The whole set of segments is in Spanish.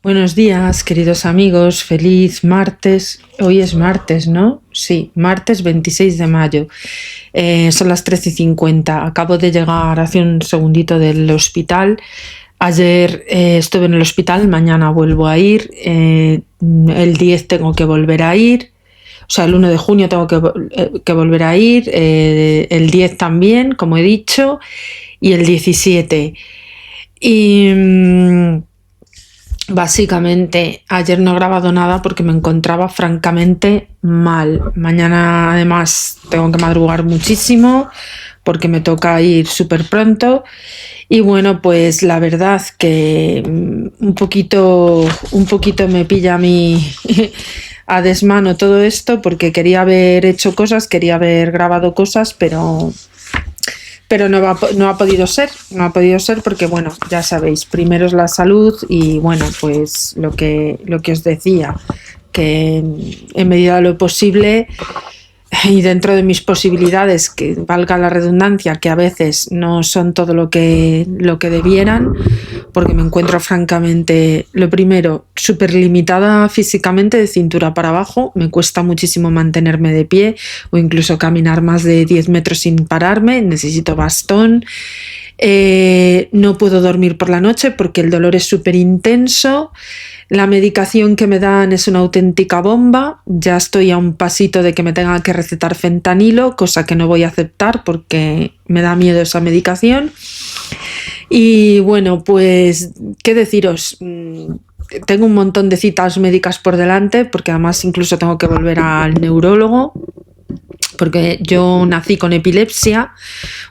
Buenos días, queridos amigos. Feliz martes. Hoy es martes, ¿no? Sí, martes 26 de mayo. Son las 13:50. Acabo de llegar hace un segundito del hospital. Ayer estuve en el hospital, mañana vuelvo a ir. El 10 tengo que volver a ir. O sea, el 1 de junio tengo que volver a ir. El 10 también, como he dicho. Y el 17. Y básicamente ayer no he grabado nada porque me encontraba francamente mal. Mañana además tengo que madrugar muchísimo porque me toca ir súper pronto. Y bueno, pues la verdad que un poquito me pilla a mí a desmano todo esto porque quería haber hecho cosas, quería haber grabado cosas, pero no ha podido ser porque, bueno, ya sabéis, primero es la salud y, bueno, pues lo que os decía, que en medida de lo posible y dentro de mis posibilidades, que valga la redundancia, que a veces no son todo lo que debieran, porque me encuentro francamente, lo primero, súper limitada físicamente de cintura para abajo, me cuesta muchísimo mantenerme de pie o incluso caminar más de 10 metros sin pararme, necesito bastón. No puedo dormir por la noche porque el dolor es súper intenso. La medicación que me dan es una auténtica bomba. Ya estoy a un pasito de que me tengan que recetar fentanilo, cosa que no voy a aceptar porque me da miedo esa medicación. Y bueno, pues, ¿qué deciros? Tengo un montón de citas médicas por delante porque además incluso tengo que volver al neurólogo porque yo nací con epilepsia,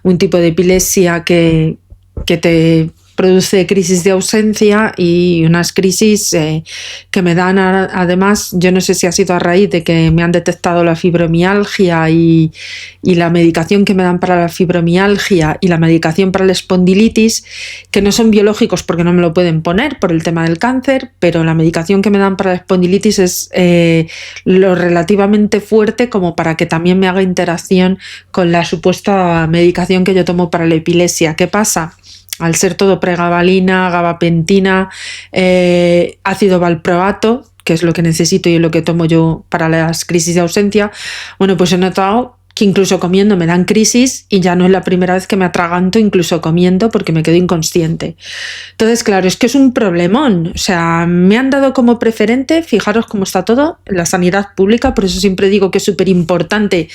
un tipo de epilepsia que te produce crisis de ausencia y unas crisis que me dan además, yo no sé si ha sido a raíz de que me han detectado la fibromialgia y la medicación que me dan para la fibromialgia y la medicación para la espondilitis, que no son biológicos porque no me lo pueden poner por el tema del cáncer, pero la medicación que me dan para la espondilitis es lo relativamente fuerte como para que también me haga interacción con la supuesta medicación que yo tomo para la epilepsia. ¿Qué pasa? Al ser todo pregabalina, gabapentina, ácido valproato, que es lo que necesito y lo que tomo yo para las crisis de ausencia, bueno, pues he notado que incluso comiendo me dan crisis y ya no es la primera vez que me atraganto incluso comiendo porque me quedo inconsciente. Entonces, claro, es que es un problemón. O sea, me han dado como preferente, fijaros cómo está todo, la sanidad pública, por eso siempre digo que es súper importante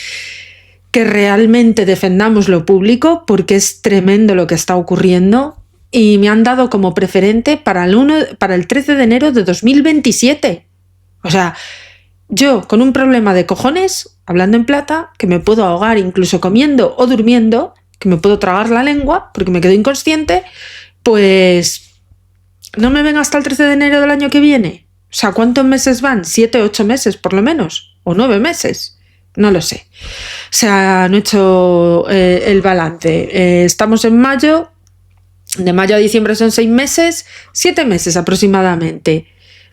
que realmente defendamos lo público porque es tremendo lo que está ocurriendo y me han dado como preferente para el 13 de enero de 2027. O sea, yo con un problema de cojones, hablando en plata, que me puedo ahogar incluso comiendo o durmiendo, que me puedo tragar la lengua porque me quedo inconsciente, pues no me ven hasta el 13 de enero del año que viene. O sea, ¿cuántos meses van? 7, 8 meses por lo menos, o 9 meses. No lo sé. O sea, no he hecho el balance. Estamos en mayo. De mayo a diciembre son 6 meses, 7 meses aproximadamente.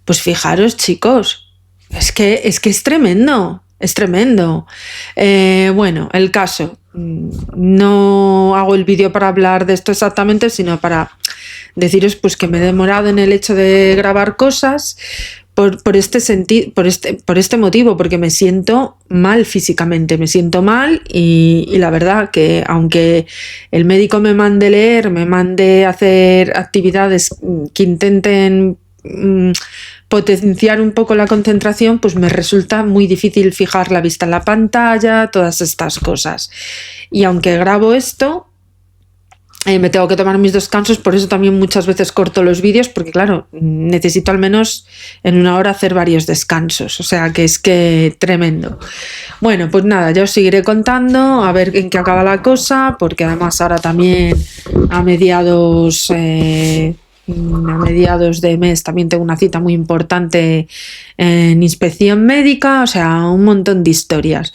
Pues fijaros, chicos, es que es tremendo. Es tremendo. Bueno, el caso. No hago el vídeo para hablar de esto exactamente, sino para deciros pues que me he demorado en el hecho de grabar cosas. Por este motivo, porque me siento mal físicamente, me siento mal y la verdad que aunque el médico me mande leer, me mande hacer actividades que intenten potenciar un poco la concentración, pues me resulta muy difícil fijar la vista en la pantalla, todas estas cosas. Y aunque grabo esto, me tengo que tomar mis descansos, por eso también muchas veces corto los vídeos, porque claro, necesito al menos en una hora hacer varios descansos, o sea que es que tremendo. Bueno, pues nada, ya os seguiré contando a ver en qué acaba la cosa, porque además ahora también a mediados de mes también tengo una cita muy importante en inspección médica, o sea, un montón de historias.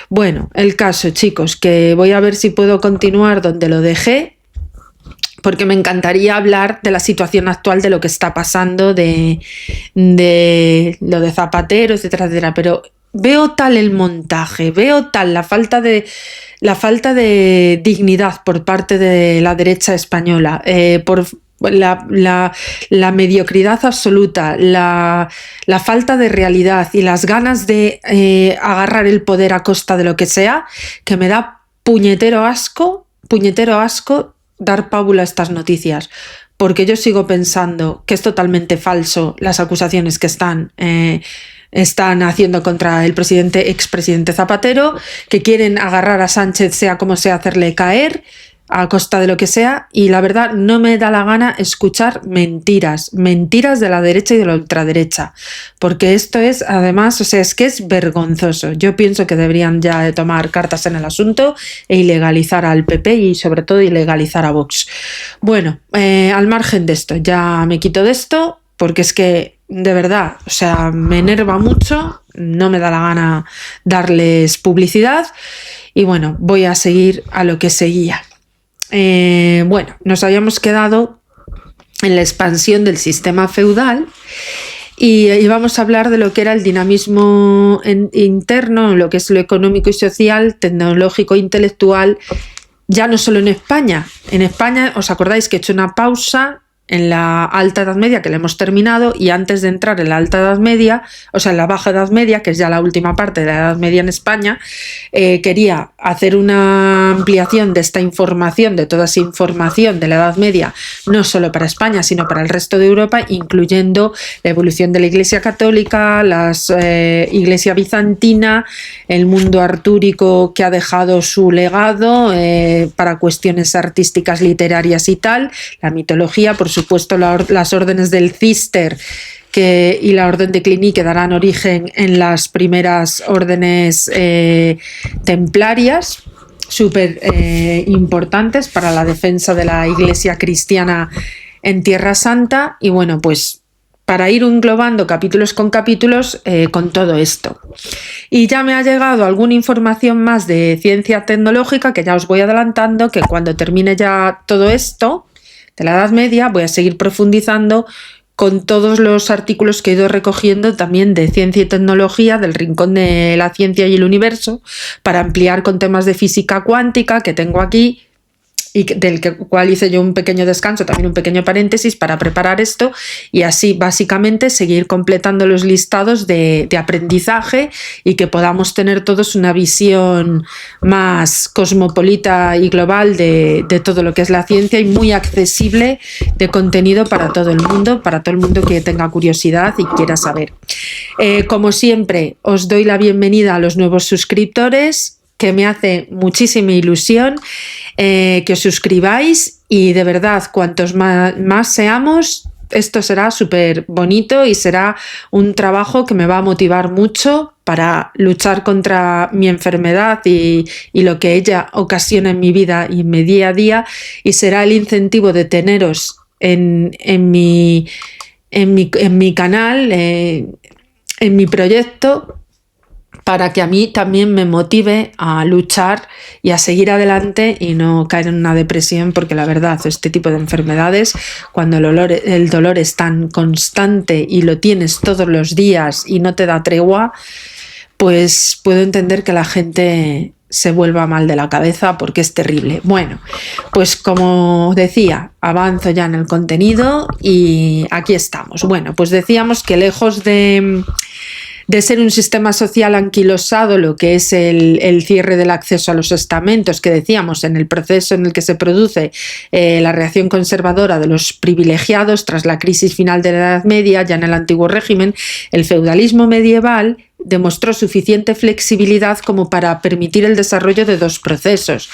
Bueno, el caso, chicos, que voy a ver si puedo continuar donde lo dejé, porque me encantaría hablar de la situación actual, de lo que está pasando, de lo de Zapatero, etcétera, etcétera, pero veo tal el montaje, veo tal la falta de dignidad por parte de la derecha española, por la mediocridad absoluta, la falta de realidad y las ganas de agarrar el poder a costa de lo que sea, que me da puñetero asco dar pábula a estas noticias, porque yo sigo pensando que es totalmente falso las acusaciones que están haciendo contra el expresidente Zapatero, que quieren agarrar a Sánchez sea como sea, hacerle caer a costa de lo que sea, y la verdad no me da la gana escuchar mentiras de la derecha y de la ultraderecha, porque esto es, además, o sea, es que es vergonzoso. Yo pienso que deberían ya de tomar cartas en el asunto e ilegalizar al PP y sobre todo ilegalizar a Vox. Bueno, al margen de esto, ya me quito de esto, porque es que de verdad, o sea, me enerva mucho, no me da la gana darles publicidad y bueno, voy a seguir a lo que seguía. Bueno, nos habíamos quedado en la expansión del sistema feudal y íbamos a hablar de lo que era el dinamismo interno, lo que es lo económico y social, tecnológico e intelectual, ya no solo en España. En España, ¿os acordáis que he hecho una pausa en la Alta Edad Media, que la hemos terminado, y antes de entrar en la Alta Edad Media, o sea, en la Baja Edad Media, que es ya la última parte de la Edad Media en España, quería hacer una ampliación de esta información, de toda esa información de la Edad Media, no solo para España, sino para el resto de Europa, incluyendo la evolución de la Iglesia Católica, la Iglesia Bizantina, el mundo artúrico que ha dejado su legado para cuestiones artísticas, literarias y tal, la mitología, por supuesto las órdenes del Cister y la orden de Cluny, que darán origen en las primeras órdenes templarias, súper importantes para la defensa de la Iglesia cristiana en Tierra Santa. Y bueno, pues para ir englobando capítulos con todo esto. Y ya me ha llegado alguna información más de ciencia tecnológica, que ya os voy adelantando, que cuando termine ya todo esto de la Edad Media voy a seguir profundizando con todos los artículos que he ido recogiendo también de ciencia y tecnología, del rincón de la ciencia y el universo, para ampliar con temas de física cuántica que tengo aquí, y del cual hice yo un pequeño descanso, también un pequeño paréntesis para preparar esto, y así básicamente seguir completando los listados de aprendizaje y que podamos tener todos una visión más cosmopolita y global de todo lo que es la ciencia, y muy accesible de contenido para todo el mundo que tenga curiosidad y quiera saber. Como siempre, os doy la bienvenida a los nuevos suscriptores, que me hace muchísima ilusión que os suscribáis, y de verdad, cuantos más seamos, esto será súper bonito y será un trabajo que me va a motivar mucho para luchar contra mi enfermedad y lo que ella ocasiona en mi vida y en mi día a día, y será el incentivo de teneros en mi canal, en mi proyecto, para que a mí también me motive a luchar y a seguir adelante y no caer en una depresión, porque la verdad, este tipo de enfermedades, cuando el dolor es tan constante y lo tienes todos los días y no te da tregua, pues puedo entender que la gente se vuelva mal de la cabeza, porque es terrible. Bueno, pues como decía, avanzo ya en el contenido y aquí estamos. Bueno, pues decíamos que lejos de ser un sistema social anquilosado, lo que es el cierre del acceso a los estamentos, que decíamos en el proceso en el que se produce la reacción conservadora de los privilegiados tras la crisis final de la Edad Media, ya en el antiguo régimen, el feudalismo medieval demostró suficiente flexibilidad como para permitir el desarrollo de dos procesos,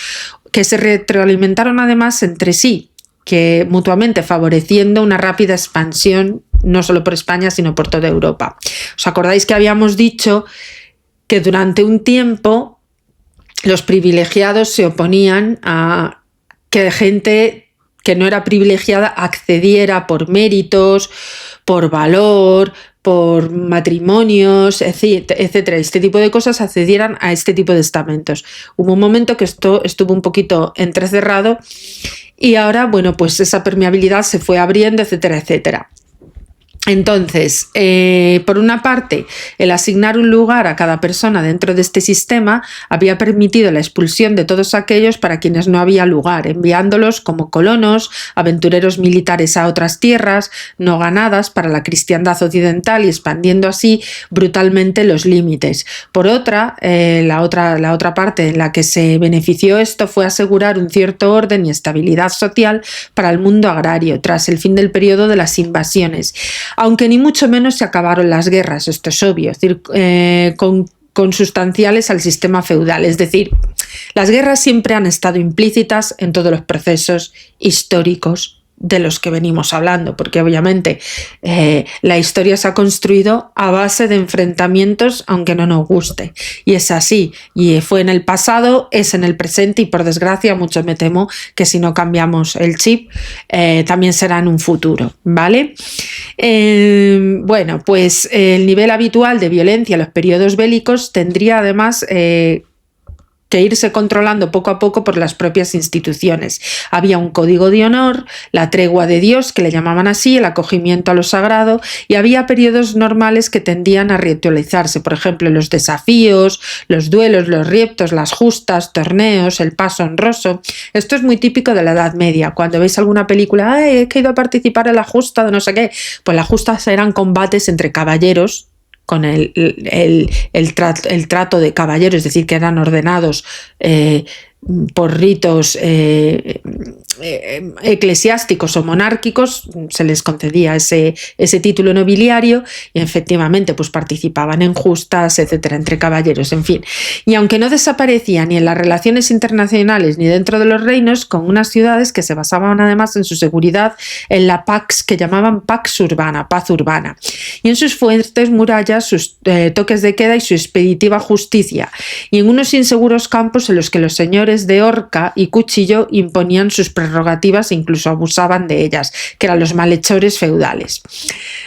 que se retroalimentaron además entre sí, que mutuamente favoreciendo una rápida expansión no solo por España, sino por toda Europa. ¿Os acordáis que habíamos dicho que durante un tiempo los privilegiados se oponían a que gente que no era privilegiada accediera por méritos, por valor, por matrimonios, etcétera, este tipo de cosas, accedieran a este tipo de estamentos? Hubo un momento que esto estuvo un poquito entrecerrado y ahora, bueno, pues esa permeabilidad se fue abriendo, etcétera, etcétera. Entonces, por una parte, el asignar un lugar a cada persona dentro de este sistema había permitido la expulsión de todos aquellos para quienes no había lugar, enviándolos como colonos, aventureros militares a otras tierras no ganadas para la cristiandad occidental y expandiendo así brutalmente los límites. Por otra, la otra parte en la que se benefició esto fue asegurar un cierto orden y estabilidad social para el mundo agrario tras el fin del periodo de las invasiones. Aunque ni mucho menos se acabaron las guerras, esto es obvio, es decir, consustanciales al sistema feudal. Es decir, las guerras siempre han estado implícitas en todos los procesos históricos de los que venimos hablando, porque obviamente la historia se ha construido a base de enfrentamientos, aunque no nos guste, y es así, y fue en el pasado, es en el presente, y por desgracia mucho me temo que si no cambiamos el chip también será en un futuro, ¿vale? Bueno, pues el nivel habitual de violencia en los periodos bélicos tendría además que irse controlando poco a poco por las propias instituciones. Había un código de honor, la tregua de Dios, que le llamaban así, el acogimiento a lo sagrado, y había periodos normales que tendían a ritualizarse, por ejemplo, los desafíos, los duelos, los rieptos, las justas, torneos, el paso honroso. Esto es muy típico de la Edad Media. Cuando veis alguna película, ¡ay, he ido a participar en la justa de no sé qué! Pues las justas eran combates entre caballeros, con el trato de caballero, es decir, que eran ordenados por ritos eclesiásticos o monárquicos, se les concedía ese título nobiliario y efectivamente pues participaban en justas, etcétera, entre caballeros, en fin. Y aunque no desaparecía ni en las relaciones internacionales ni dentro de los reinos, con unas ciudades que se basaban además en su seguridad en la pax, que llamaban pax urbana, paz urbana, y en sus fuertes murallas, sus toques de queda y su expeditiva justicia, y en unos inseguros campos en los que los señores de horca y cuchillo imponían sus prerrogativas e incluso abusaban de ellas, que eran los malhechores feudales.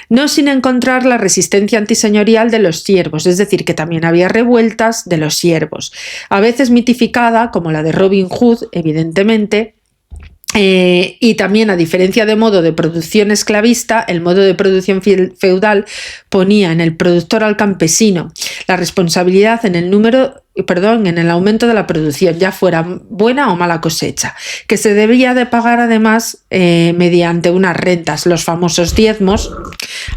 No sin encontrar la resistencia antiseñorial de los siervos, es decir, que también había revueltas de los siervos, a veces mitificada, como la de Robin Hood, evidentemente. Y también, a diferencia de modo de producción esclavista, el modo de producción feudal ponía en el productor al campesino la responsabilidad en el aumento de la producción, ya fuera buena o mala cosecha, que se debía de pagar además mediante unas rentas, los famosos diezmos,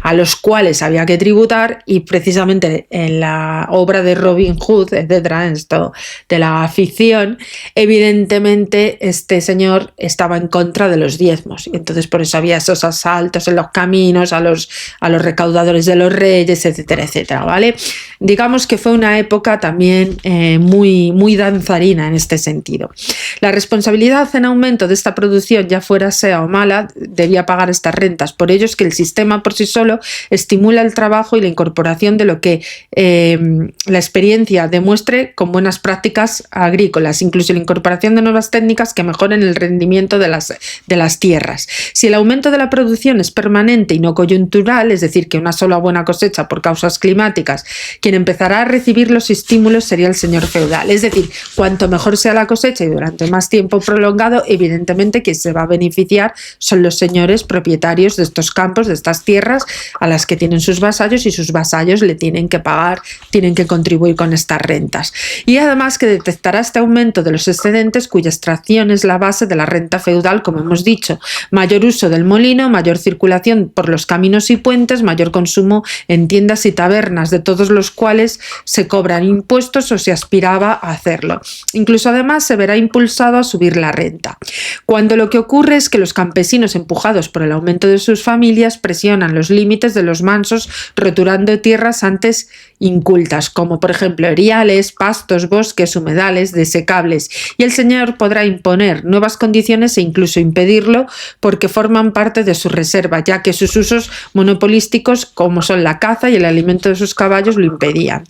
a los cuales había que tributar, y precisamente en la obra de Robin Hood, etcétera, en esto de la ficción, evidentemente este señor estaba en contra de los diezmos, y entonces por eso había esos asaltos en los caminos a los recaudadores de los reyes, etcétera, etcétera, ¿vale? Digamos que fue una época también muy danzarina en este sentido. La responsabilidad en aumento de esta producción, ya fuera sea o mala, debía pagar estas rentas. Por ello es que el sistema por sí solo estimula el trabajo y la incorporación de lo que la experiencia demuestre con buenas prácticas agrícolas, incluso la incorporación de nuevas técnicas que mejoren el rendimiento de las tierras. Si el aumento de la producción es permanente y no coyuntural, es decir, que una sola buena cosecha por causas climáticas, quien empezará a recibir los estímulos sería el señor feudal. Es decir, cuanto mejor sea la cosecha y durante más tiempo prolongado, evidentemente quien se va a beneficiar son los señores propietarios de estos campos, de estas tierras, a las que tienen sus vasallos, y sus vasallos le tienen que pagar, tienen que contribuir con estas rentas. Y además que detectará este aumento de los excedentes, cuya extracción es la base de la renta feudal, como hemos dicho: mayor uso del molino, mayor circulación por los caminos y puentes, mayor consumo en tiendas y tabernas, de todos los cuales se cobran impuestos o se aspiraba a hacerlo. Incluso además se verá impulsado a subir la renta. Cuando lo que ocurre es que los campesinos, empujados por el aumento de sus familias, presionan los límites de los mansos, roturando tierras antes incultas, como por ejemplo eriales, pastos, bosques, humedales, desecables, y el señor podrá imponer nuevas condiciones e incluso impedirlo porque forman parte de su reserva, ya que sus usos monopolísticos, como son la caza y el alimento de sus caballos, lo impedían.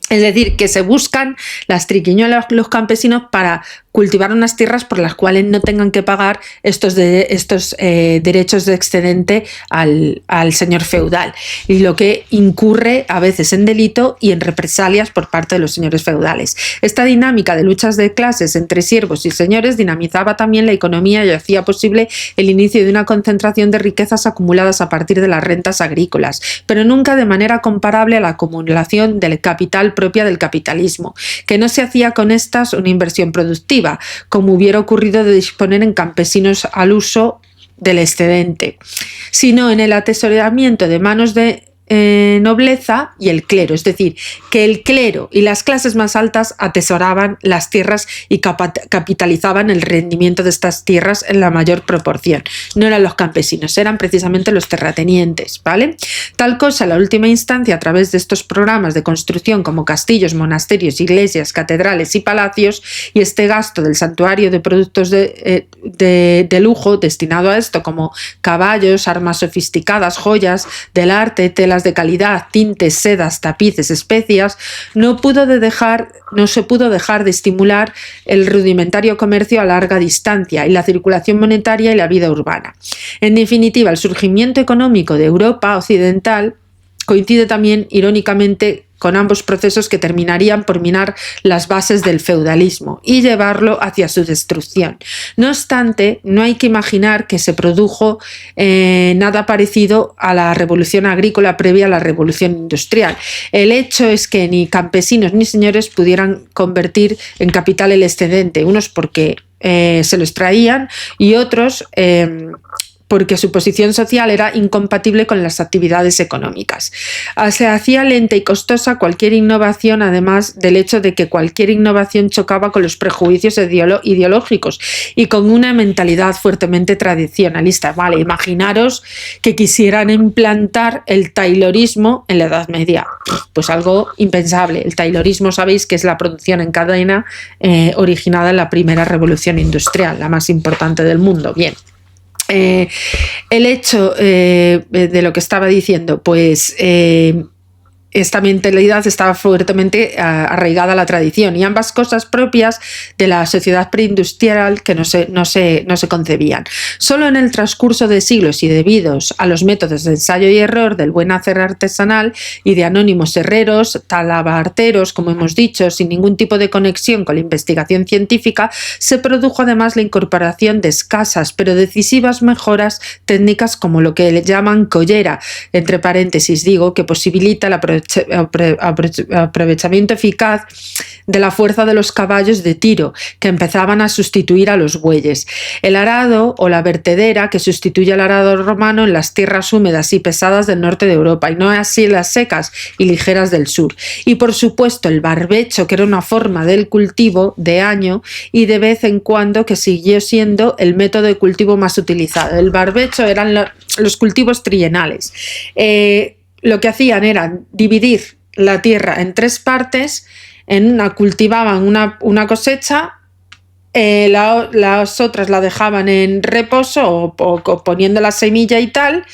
Es decir, que se buscan las triquiñuelas los campesinos para cultivar unas tierras por las cuales no tengan que pagar estos derechos de excedente al señor feudal, y lo que incurre a veces en delito y en represalias por parte de los señores feudales. Esta dinámica de luchas de clases entre siervos y señores dinamizaba también la economía y hacía posible el inicio de una concentración de riquezas acumuladas a partir de las rentas agrícolas, pero nunca de manera comparable a la acumulación del capital propia del capitalismo, que no se hacía con estas una inversión productiva, como hubiera ocurrido de disponer en campesinos al uso del excedente, sino en el atesoramiento de manos de nobleza y el clero, es decir, que el clero y las clases más altas atesoraban las tierras y capitalizaban el rendimiento de estas tierras en la mayor proporción. No eran los campesinos, eran precisamente los terratenientes, ¿vale? Tal cosa, en la última instancia, a través de estos programas de construcción como castillos, monasterios, iglesias, catedrales y palacios, y este gasto del santuario de productos de lujo destinado a esto, como caballos, armas sofisticadas, joyas del arte, telas de calidad, tintes, sedas, tapices, especias, no se pudo dejar de estimular el rudimentario comercio a larga distancia y la circulación monetaria y la vida urbana. En definitiva, el surgimiento económico de Europa occidental coincide también, irónicamente, con ambos procesos que terminarían por minar las bases del feudalismo y llevarlo hacia su destrucción. No obstante, no hay que imaginar que se produjo nada parecido a la revolución agrícola previa a la revolución industrial. El hecho es que ni campesinos ni señores pudieran convertir en capital el excedente, unos porque se los traían y otros porque su posición social era incompatible con las actividades económicas. Se hacía lenta y costosa cualquier innovación, además del hecho de que cualquier innovación chocaba con los prejuicios ideológicos y con una mentalidad fuertemente tradicionalista. Vale, imaginaros que quisieran implantar el taylorismo en la Edad Media. Pues algo impensable. El taylorismo, sabéis que es la producción en cadena originada en la primera revolución industrial, la más importante del mundo. Bien. El hecho de lo que estaba diciendo, pues esta mentalidad estaba fuertemente arraigada a la tradición, y ambas cosas propias de la sociedad preindustrial que no se concebían. Solo en el transcurso de siglos y debidos a los métodos de ensayo y error del buen hacer artesanal y de anónimos herreros, talabarteros, como hemos dicho, sin ningún tipo de conexión con la investigación científica, se produjo además la incorporación de escasas pero decisivas mejoras técnicas, como lo que le llaman collera, entre paréntesis digo, que posibilita la aprovechamiento eficaz de la fuerza de los caballos de tiro, que empezaban a sustituir a los bueyes. El arado o la vertedera, que sustituye al arado romano en las tierras húmedas y pesadas del norte de Europa, y no así en las secas y ligeras del sur. Y por supuesto el barbecho, que era una forma del cultivo de año y de vez en cuando que siguió siendo el método de cultivo más utilizado. El barbecho eran los cultivos trienales. Lo que hacían era dividir la tierra en tres partes. En una cultivaban una cosecha, las otras la dejaban en reposo o poniendo la semilla y tal,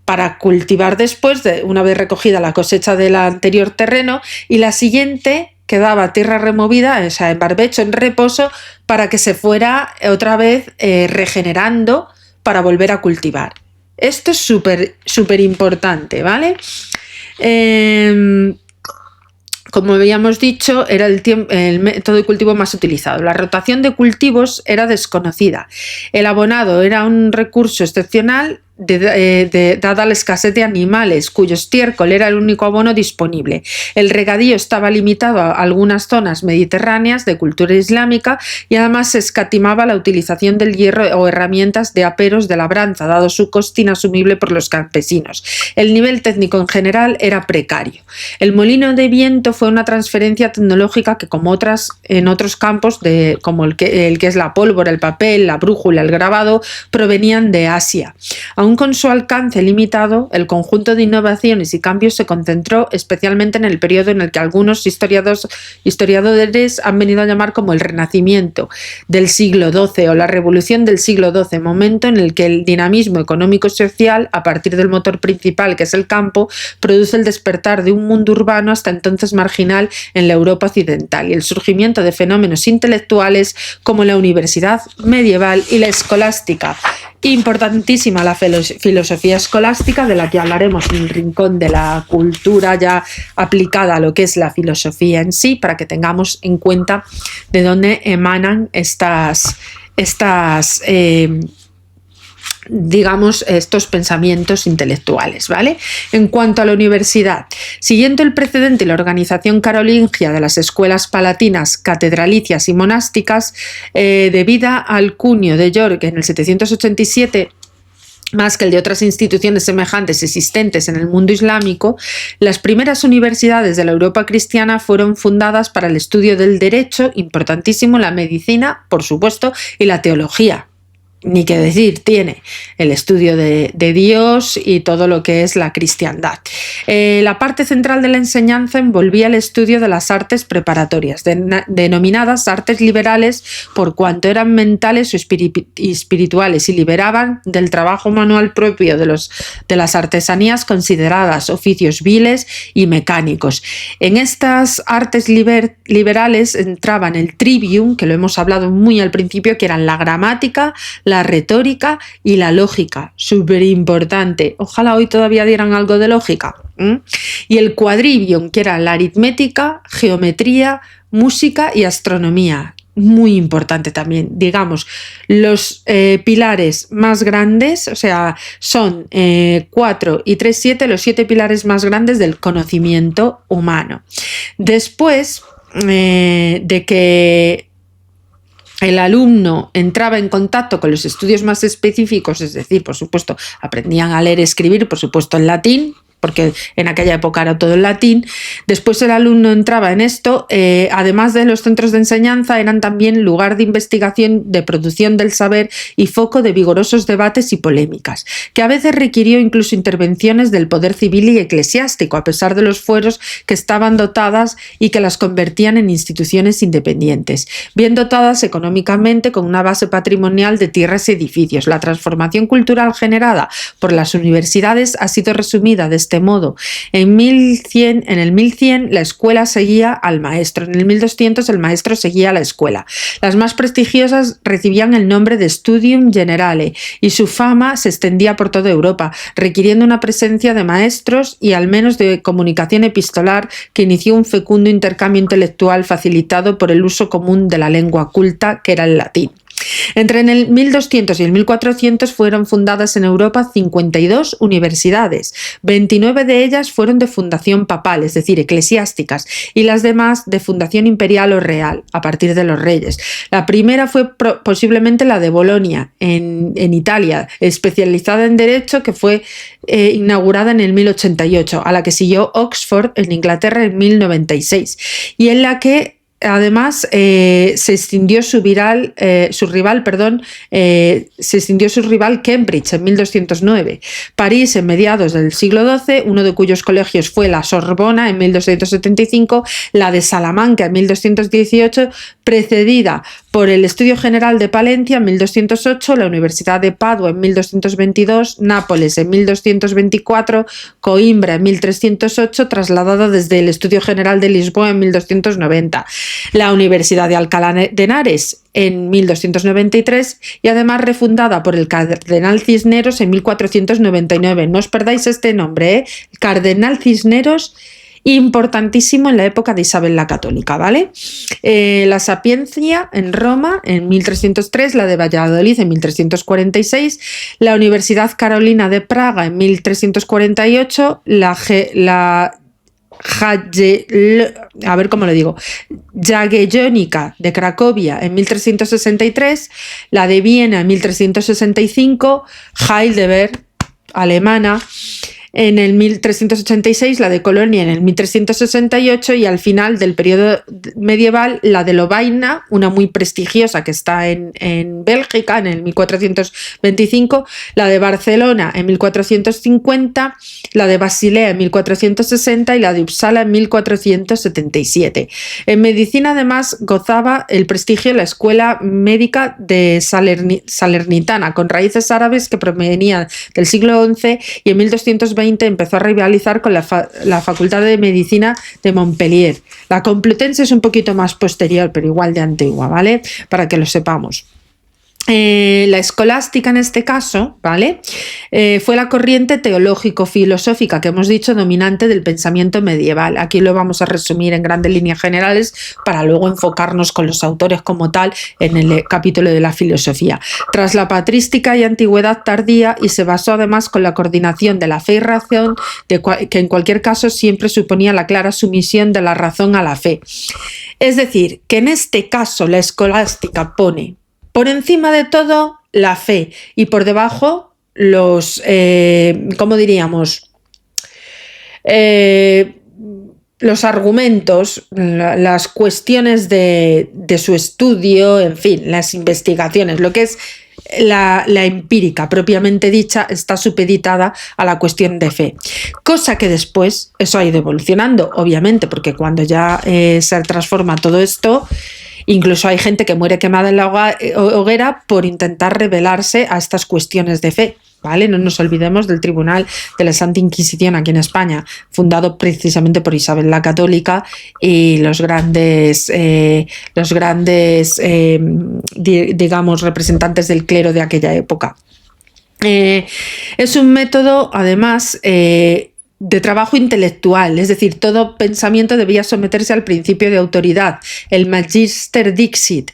para cultivar después, una vez recogida la cosecha del anterior terreno, y la siguiente quedaba tierra removida, o sea, en barbecho, en reposo, para que se fuera otra vez regenerando para volver a cultivar. Esto es súper importante, ¿vale? Como habíamos dicho, era el método de cultivo más utilizado. La rotación de cultivos era desconocida. El abonado era un recurso excepcional dada la escasez de animales, cuyo estiércol era el único abono disponible. El regadío estaba limitado a algunas zonas mediterráneas de cultura islámica, y además se escatimaba la utilización del hierro o herramientas de aperos de labranza, dado su coste inasumible por los campesinos. El nivel técnico en general era precario. El molino de viento fue una transferencia tecnológica que, como otras en otros campos, como el que es la pólvora, el papel, la brújula, el grabado, provenían de Asia. Aún aun con su alcance limitado, el conjunto de innovaciones y cambios se concentró especialmente en el periodo en el que algunos historiadores han venido a llamar como el Renacimiento del siglo XII o la Revolución del siglo XII, momento en el que el dinamismo económico y social, a partir del motor principal que es el campo, produce el despertar de un mundo urbano hasta entonces marginal en la Europa occidental y el surgimiento de fenómenos intelectuales como la universidad medieval y la escolástica. Importantísima la filosofía escolástica, de la que hablaremos en el rincón de la cultura ya aplicada a lo que es la filosofía en sí, para que tengamos en cuenta de dónde emanan digamos, estos pensamientos intelectuales, ¿vale? En cuanto a la universidad, siguiendo el precedente y la organización carolingia de las escuelas palatinas, catedralicias y monásticas, debida al cunio de York en el 787, más que el de otras instituciones semejantes existentes en el mundo islámico, las primeras universidades de la Europa cristiana fueron fundadas para el estudio del derecho, importantísimo, la medicina, por supuesto, y la teología. Ni que decir tiene el estudio de Dios y todo lo que es la cristiandad. La parte central de la enseñanza envolvía el estudio de las artes preparatorias, denominadas artes liberales por cuanto eran mentales o espirituales y liberaban del trabajo manual propio de las artesanías consideradas oficios viles y mecánicos. En estas artes liberales entraban el trivium, que lo hemos hablado muy al principio, que eran la gramática, la retórica y la lógica, súper importante. Ojalá hoy todavía dieran algo de lógica. Y el quadrivium, que era la aritmética, geometría, música y astronomía. Muy importante también. Digamos, los pilares más grandes, o sea, son 4 y 3, 7, los 7 pilares más grandes del conocimiento humano. Después de que el alumno entraba en contacto con los estudios más específicos, es decir, por supuesto, aprendían a leer y escribir, por supuesto, en latín, porque en aquella época era todo en latín. Después el alumno entraba en esto, además de los centros de enseñanza, eran también lugar de investigación, de producción del saber y foco de vigorosos debates y polémicas, que a veces requirió incluso intervenciones del poder civil y eclesiástico, a pesar de los fueros que estaban dotadas y que las convertían en instituciones independientes, bien dotadas económicamente con una base patrimonial de tierras y edificios. La transformación cultural generada por las universidades ha sido resumida de este modo. En el 1100 la escuela seguía al maestro, en el 1200 el maestro seguía a la escuela. Las más prestigiosas recibían el nombre de Studium Generale y su fama se extendía por toda Europa, requiriendo una presencia de maestros y al menos de comunicación epistolar que inició un fecundo intercambio intelectual facilitado por el uso común de la lengua culta, que era el latín. Entre el 1200 y el 1400 fueron fundadas en Europa 52 universidades, 29 de ellas fueron de fundación papal, es decir, eclesiásticas, y las demás de fundación imperial o real, a partir de los reyes. La primera fue posiblemente la de Bolonia, en Italia, especializada en Derecho, que fue inaugurada en el 1088, a la que siguió Oxford, en Inglaterra, en 1096, y en la que además se extinguió su rival Cambridge en 1209, París en mediados del siglo XII, uno de cuyos colegios fue la Sorbona en 1275, la de Salamanca en 1218, precedida por el Estudio General de Palencia en 1208, la Universidad de Padua en 1222, Nápoles en 1224, Coimbra en 1308, trasladada desde el Estudio General de Lisboa en 1290, la Universidad de Alcalá de Henares en 1293 y además refundada por el Cardenal Cisneros en 1499. No os perdáis este nombre, ¿eh? Cardenal Cisneros, importantísimo en la época de Isabel la Católica, ¿vale? La Sapiencia en Roma en 1303, la de Valladolid en 1346, la Universidad Carolina de Praga en 1348, Jagiellonica de Cracovia en 1363, la de Viena en 1365, Heidelberg, alemana, en el 1386, la de Colonia en el 1368 y al final del periodo medieval la de Lovaina, una muy prestigiosa que está en Bélgica en el 1425, la de Barcelona en 1450, la de Basilea en 1460 y la de Uppsala en 1477. En medicina además gozaba el prestigio la escuela médica de Salernitana, con raíces árabes que provenían del siglo XI, y en 1220 empezó a rivalizar con la Facultad de Medicina de Montpellier. La Complutense es un poquito más posterior, pero igual de antigua, ¿vale? Para que lo sepamos. La escolástica en este caso, ¿vale? Fue la corriente teológico-filosófica que hemos dicho dominante del pensamiento medieval. Aquí lo vamos a resumir en grandes líneas generales para luego enfocarnos con los autores como tal en el capítulo de la filosofía. Tras la patrística y antigüedad tardía, y se basó además con la coordinación de la fe y razón, que en cualquier caso siempre suponía la clara sumisión de la razón a la fe. Es decir, que en este caso la escolástica pone por encima de todo la fe y por debajo los, ¿cómo diríamos? Los argumentos, las cuestiones de su estudio, en fin, las investigaciones, lo que es la empírica propiamente dicha está supeditada a la cuestión de fe, cosa que después eso ha ido evolucionando, obviamente, porque cuando ya se transforma todo esto, incluso hay gente que muere quemada en la hoguera por intentar rebelarse a estas cuestiones de fe, ¿vale? No nos olvidemos del Tribunal de la Santa Inquisición aquí en España, fundado precisamente por Isabel la Católica y los grandes digamos, representantes del clero de aquella época. Es un método, además, de trabajo intelectual, es decir, todo pensamiento debía someterse al principio de autoridad, el Magister Dixit,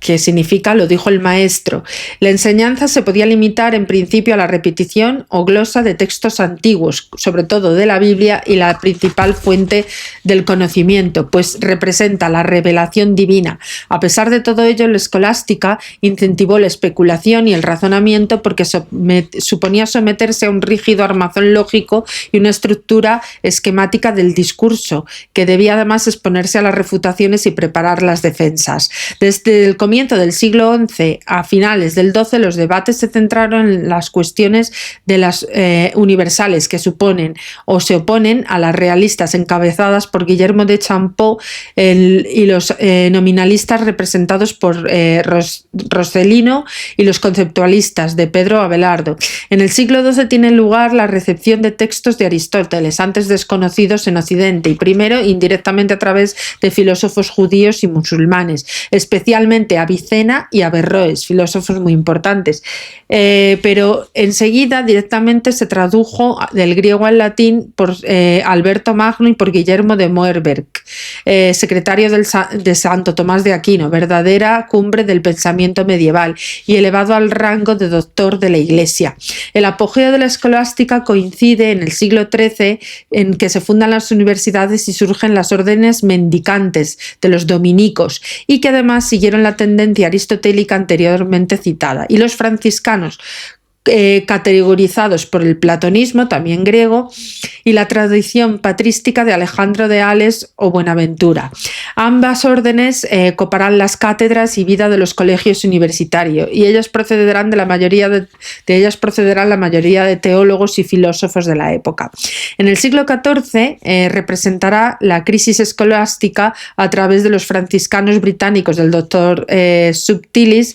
que significa lo dijo el maestro. La enseñanza se podía limitar en principio a la repetición o glosa de textos antiguos, sobre todo de la Biblia, y la principal fuente del conocimiento, pues representa la revelación divina. A pesar de todo ello, la escolástica incentivó la especulación y el razonamiento porque suponía someterse a un rígido armazón lógico y una estructura esquemática del discurso, que debía además exponerse a las refutaciones y preparar las defensas. Desde el comienzo del siglo XI a finales del XII, los debates se centraron en las cuestiones de las universales, que suponen o se oponen a las realistas encabezadas por Guillermo de Champeaux y los nominalistas representados por Roscelino y los conceptualistas de Pedro Abelardo. En el siglo XII tiene lugar la recepción de textos de Aristóteles, antes desconocidos en Occidente, y primero indirectamente a través de filósofos judíos y musulmanes, especialmente Avicena y Averroes, filósofos muy importantes, pero enseguida directamente se tradujo del griego al latín por Alberto Magno y por Guillermo de Moerberg, secretario de Santo Tomás de Aquino, verdadera cumbre del pensamiento medieval y elevado al rango de doctor de la Iglesia. El apogeo de la escolástica coincide en el siglo XIII, en que se fundan las universidades y surgen las órdenes mendicantes de los dominicos, y que además siguieron la tendencia aristotélica anteriormente citada, y los franciscanos, categorizados por el platonismo, también griego, y la tradición patrística de Alejandro de Ales o Buenaventura. Ambas órdenes coparán las cátedras y vida de los colegios universitarios, y ellas procederán la mayoría de teólogos y filósofos de la época. En el siglo XIV representará la crisis escolástica a través de los franciscanos británicos del doctor Subtilis,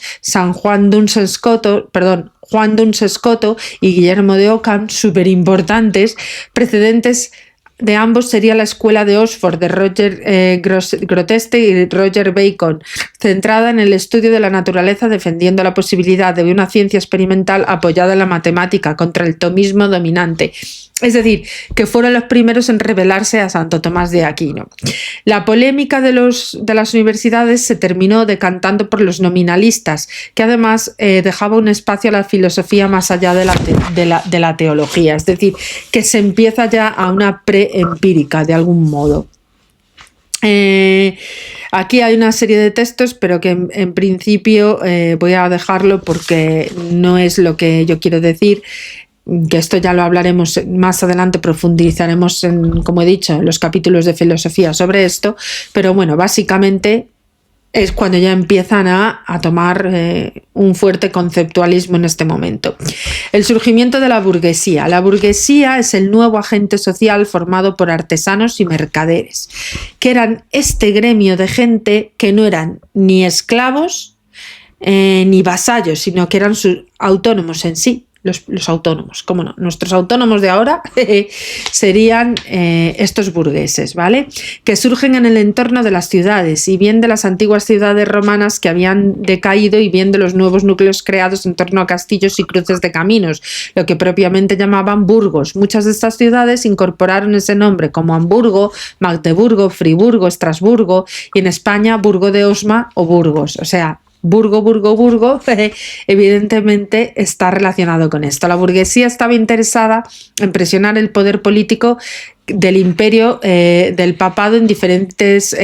Juan Duns Scoto y Guillermo de Ockham, súper importantes. Precedentes de ambos sería la escuela de Oxford de Roger Groteste y Roger Bacon, centrada en el estudio de la naturaleza, defendiendo la posibilidad de una ciencia experimental apoyada en la matemática contra el tomismo dominante. Es decir, que fueron los primeros en rebelarse a Santo Tomás de Aquino. La polémica de las universidades se terminó decantando por los nominalistas, que además dejaba un espacio a la filosofía más allá de la teología. Es decir, que se empieza ya a una preempírica de algún modo. Aquí hay una serie de textos, pero que en principio voy a dejarlo porque no es lo que yo quiero decir. que esto ya lo hablaremos más adelante, profundizaremos como he dicho, en los capítulos de filosofía sobre esto, pero bueno, básicamente es cuando ya empiezan a tomar un fuerte conceptualismo en este momento. El surgimiento de la burguesía. La burguesía es el nuevo agente social formado por artesanos y mercaderes, que eran este gremio de gente que no eran ni esclavos ni vasallos, sino que eran autónomos en sí. Los autónomos, cómo no, nuestros autónomos de ahora serían estos burgueses, ¿vale? Que surgen en el entorno de las ciudades, y bien de las antiguas ciudades romanas que habían decaído, y bien de los nuevos núcleos creados en torno a castillos y cruces de caminos, lo que propiamente llamaban burgos. Muchas de estas ciudades incorporaron ese nombre, como Hamburgo, Magdeburgo, Friburgo, Estrasburgo, y en España Burgo de Osma o Burgos, o sea, Burgo, evidentemente está relacionado con esto. La burguesía estaba interesada en presionar el poder político del imperio del papado en diferentes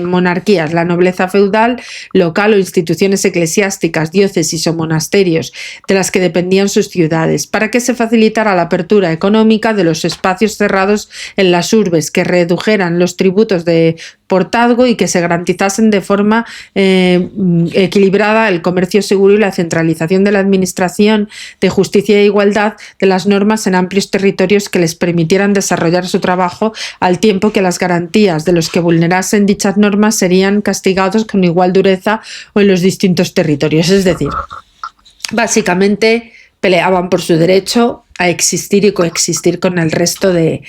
monarquías, la nobleza feudal, local o instituciones eclesiásticas, diócesis o monasterios de las que dependían sus ciudades, para que se facilitara la apertura económica de los espacios cerrados en las urbes, que redujeran los tributos de portazgo y que se garantizasen de forma equilibrada el comercio seguro y la centralización de la administración de justicia e igualdad de las normas en amplios territorios que les permitieran desarrollar su trabajo, al tiempo que las garantías de los que vulnerasen dichas normas serían castigados con igual dureza o en los distintos territorios. Es decir, básicamente peleaban por su derecho a existir y coexistir con el resto de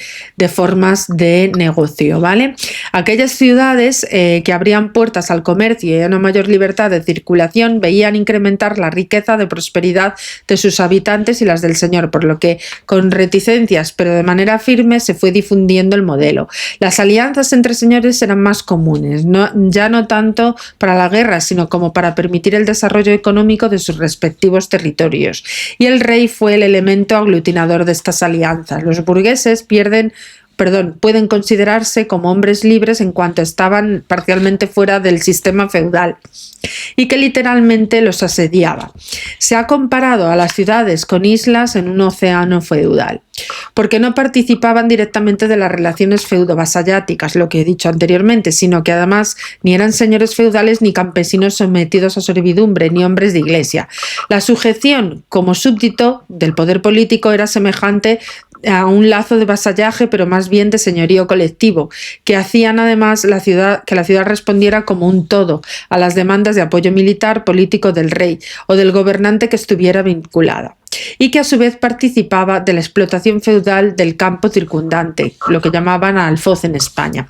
formas de negocio, ¿vale? Aquellas ciudades que abrían puertas al comercio y a una mayor libertad de circulación veían incrementar la riqueza de prosperidad de sus habitantes y las del señor, por lo que con reticencias pero de manera firme se fue difundiendo el modelo. Las alianzas entre señores eran más comunes, ya no tanto para la guerra, sino como para permitir el desarrollo económico de sus respectivos territorios. Y el rey fue el elemento aglutinador de estas alianzas. Los burgueses pueden considerarse como hombres libres en cuanto estaban parcialmente fuera del sistema feudal y que literalmente los asediaba. Se ha comparado a las ciudades con islas en un océano feudal, porque no participaban directamente de las relaciones feudo-vasalláticas, lo que he dicho anteriormente, sino que además ni eran señores feudales ni campesinos sometidos a servidumbre, ni hombres de iglesia. La sujeción como súbdito del poder político era semejante a un lazo de vasallaje, pero más bien de señorío colectivo, que hacían además que la ciudad respondiera como un todo a las demandas de apoyo militar, político del rey o del gobernante que estuviera vinculada, y que a su vez participaba de la explotación feudal del campo circundante, lo que llamaban alfoz en España.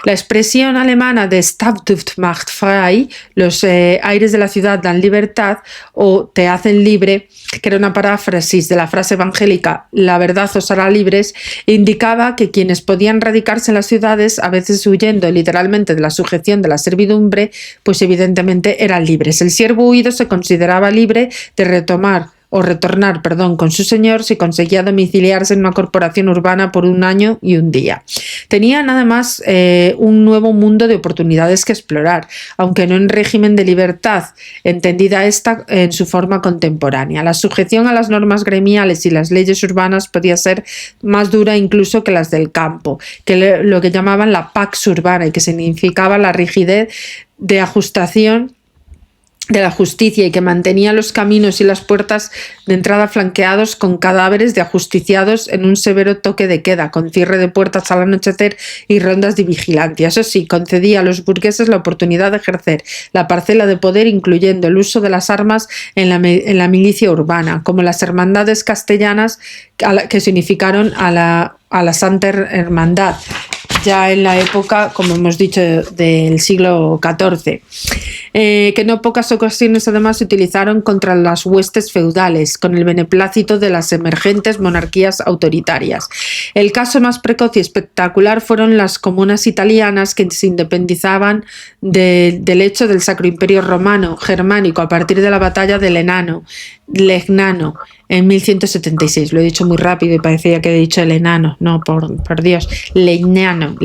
La expresión alemana de Stadtduft macht frei, los aires de la ciudad dan libertad o te hacen libre, que era una paráfrasis de la frase evangélica la verdad os hará libres, indicaba que quienes podían radicarse en las ciudades, a veces huyendo literalmente de la sujeción de la servidumbre, pues evidentemente eran libres. El siervo huido se consideraba libre de retornar con su señor si conseguía domiciliarse en una corporación urbana por un año y un día. Tenían además un nuevo mundo de oportunidades que explorar, aunque no en régimen de libertad, entendida esta en su forma contemporánea. La sujeción a las normas gremiales y las leyes urbanas podía ser más dura incluso que las del campo, que lo que llamaban la pax urbana, y que significaba la rigidez de ajustación de la justicia, y que mantenía los caminos y las puertas de entrada flanqueados con cadáveres de ajusticiados en un severo toque de queda, con cierre de puertas al anochecer y rondas de vigilancia. Eso sí, concedía a los burgueses la oportunidad de ejercer la parcela de poder, incluyendo el uso de las armas en la milicia urbana, como las hermandades castellanas que significaron a la Santa Hermandad, ya en la época, como hemos dicho, del siglo XIV, que en pocas ocasiones además se utilizaron contra las huestes feudales, con el beneplácito de las emergentes monarquías autoritarias. El caso más precoz y espectacular fueron las comunas italianas, que se independizaban del hecho del Sacro Imperio Romano germánico a partir de la batalla de Legnano, en 1176. Lo he dicho muy rápido y parecía que he dicho el enano. No, por Dios. Leñano,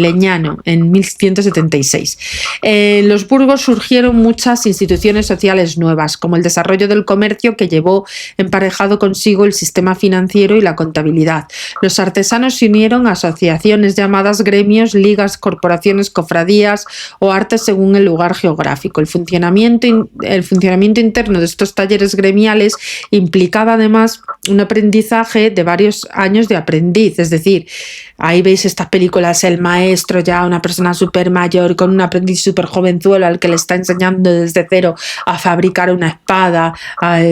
en 1176. En los burgos surgieron muchas instituciones sociales nuevas, como el desarrollo del comercio, que llevó emparejado consigo el sistema financiero y la contabilidad. Los artesanos se unieron a asociaciones llamadas gremios, ligas, corporaciones, cofradías o artes según el lugar geográfico. El funcionamiento interno de estos talleres gremiales implicaba además un aprendizaje de varios años de aprendiz, es decir, ahí veis estas películas, el maestro ya una persona súper mayor con un aprendiz súper jovenzuelo al que le está enseñando desde cero a fabricar una espada,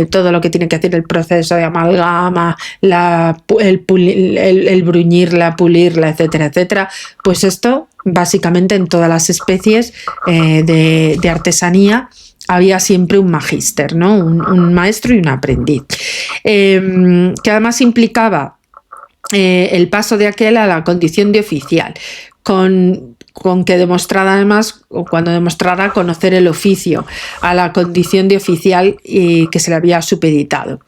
todo lo que tiene que hacer el proceso de amalgama, el bruñirla, pulirla, etcétera, etcétera. Pues esto básicamente en todas las especies de artesanía había siempre un magíster, ¿no? Un maestro y un aprendiz, que además implicaba el paso de aquel a la condición de oficial, con que demostrara además, o cuando demostrara conocer el oficio, a la condición de oficial que se le había supeditado.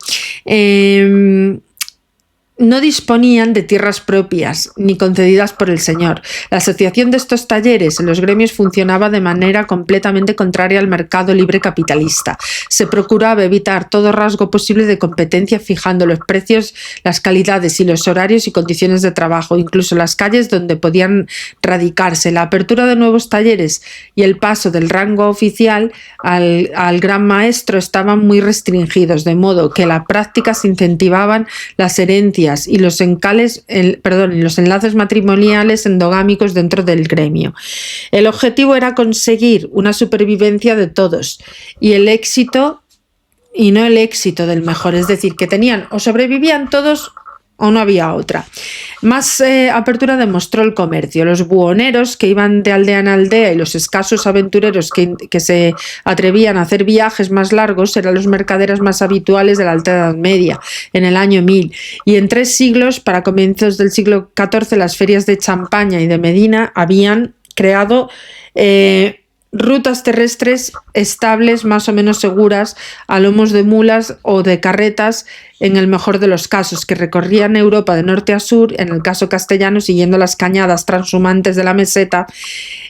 No disponían de tierras propias ni concedidas por el señor. La asociación de estos talleres en los gremios funcionaba de manera completamente contraria al mercado libre capitalista. Se procuraba evitar todo rasgo posible de competencia, fijando los precios, las calidades y los horarios y condiciones de trabajo, incluso las calles donde podían radicarse. La apertura de nuevos talleres y el paso del rango oficial al gran maestro estaban muy restringidos, de modo que la práctica se incentivaban las herencias y los enlaces matrimoniales endogámicos dentro del gremio. El objetivo era conseguir una supervivencia de todos y el éxito, y no el éxito del mejor, es decir, que tenían o sobrevivían todos o no había otra. Más apertura demostró el comercio. Los buhoneros que iban de aldea en aldea y los escasos aventureros que se atrevían a hacer viajes más largos eran los mercaderes más habituales de la Alta Edad Media, en el año 1000. Y en 3 siglos, para comienzos del siglo XIV, las ferias de Champaña y de Medina habían creado rutas terrestres estables, más o menos seguras, a lomos de mulas o de carretas, en el mejor de los casos, que recorrían Europa de norte a sur, en el caso castellano siguiendo las cañadas transhumantes de la meseta,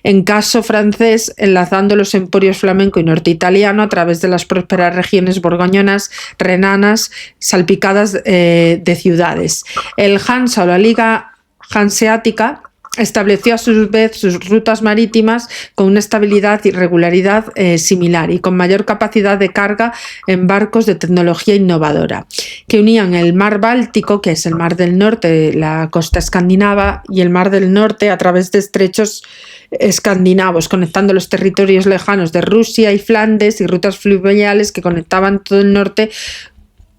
en caso francés enlazando los emporios flamenco y norte italiano a través de las prósperas regiones borgoñonas, renanas, salpicadas de ciudades. El Hansa o la Liga Hanseática estableció a su vez sus rutas marítimas con una estabilidad y regularidad similar y con mayor capacidad de carga en barcos de tecnología innovadora, que unían el mar Báltico, que es el mar del norte, la costa escandinava, y el mar del norte a través de estrechos escandinavos, conectando los territorios lejanos de Rusia y Flandes, y rutas fluviales que conectaban todo el norte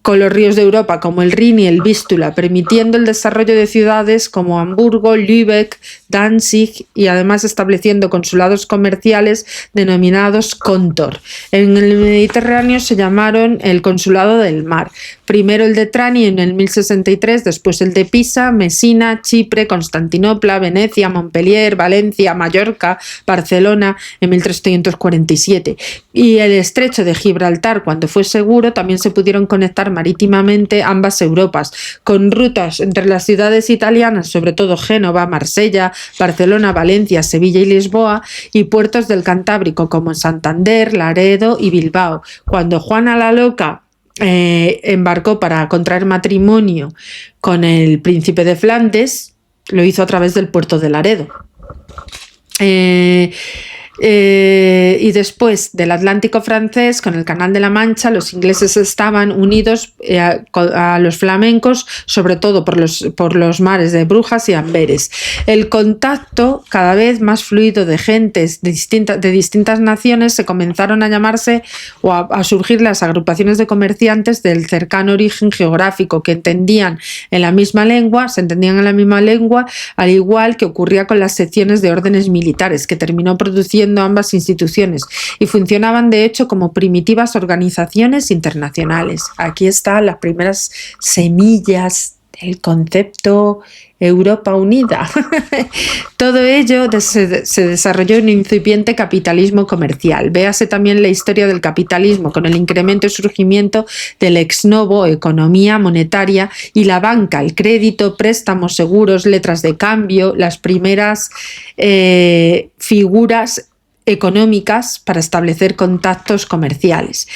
con los ríos de Europa como el Rin y el Vístula, permitiendo el desarrollo de ciudades como Hamburgo, Lübeck, Danzig, y además estableciendo consulados comerciales denominados Kontor. En el Mediterráneo se llamaron el Consulado del Mar. Primero el de Trani en el 1063, después el de Pisa, Mesina, Chipre, Constantinopla, Venecia, Montpellier, Valencia, Mallorca, Barcelona en 1347. Y el estrecho de Gibraltar, cuando fue seguro, también se pudieron conectar marítimamente ambas Europas, con rutas entre las ciudades italianas, sobre todo Génova, Marsella, Barcelona, Valencia, Sevilla y Lisboa, y puertos del Cantábrico como Santander, Laredo y Bilbao. Cuando Juana la Loca embarcó para contraer matrimonio con el príncipe de Flandes, lo hizo a través del puerto de Laredo. Y después del Atlántico francés, con el Canal de la Mancha, los ingleses estaban unidos a los flamencos, sobre todo por los mares de Brujas y Amberes. El contacto cada vez más fluido de gentes de distintas naciones, se comenzaron a llamarse o a surgir las agrupaciones de comerciantes del cercano origen geográfico, que se entendían en la misma lengua, al igual que ocurría con las secciones de órdenes militares, que terminó produciendo ambas instituciones, y funcionaban de hecho como primitivas organizaciones internacionales. Aquí están las primeras semillas el concepto Europa unida. Todo ello se desarrolló en un incipiente capitalismo comercial. Véase también la historia del capitalismo con el incremento y surgimiento del ex novo, economía monetaria, y la banca, el crédito, préstamos, seguros, letras de cambio, las primeras figuras económicas para establecer contactos comerciales.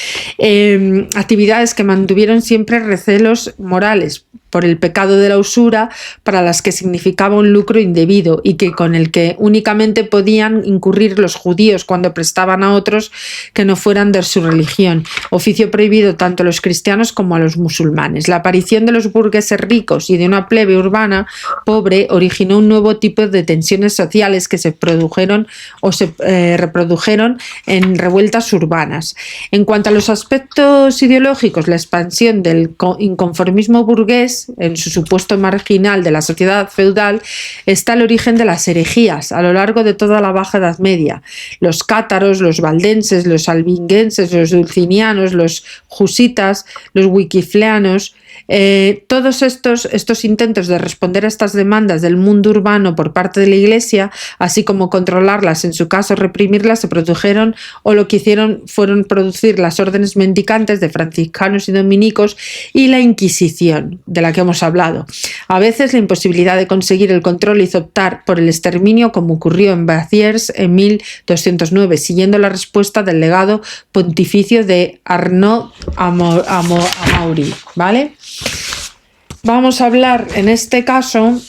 Actividades que mantuvieron siempre recelos morales por el pecado de la usura, para las que significaba un lucro indebido y que con el que únicamente podían incurrir los judíos cuando prestaban a otros que no fueran de su religión, oficio prohibido tanto a los cristianos como a los musulmanes. La aparición de los burgueses ricos y de una plebe urbana pobre originó un nuevo tipo de tensiones sociales que se produjeron o se reprodujeron en revueltas urbanas. En cuanto a los aspectos ideológicos, la expansión del inconformismo burgués en su supuesto marginal de la sociedad feudal está el origen de las herejías a lo largo de toda la Baja Edad Media. Los cátaros, los valdenses, los albinguenses, los dulcinianos, los jusitas, los wikifleanos, todos estos intentos de responder a estas demandas del mundo urbano por parte de la Iglesia, así como controlarlas, en su caso reprimirlas, se produjeron, o lo que hicieron fueron producir las órdenes mendicantes de franciscanos y dominicos y la Inquisición, de la que hemos hablado. A veces la imposibilidad de conseguir el control hizo optar por el exterminio, como ocurrió en Béziers en 1209, siguiendo la respuesta del legado pontificio de Arnaud Amaury, ¿vale? Vamos a hablar en este caso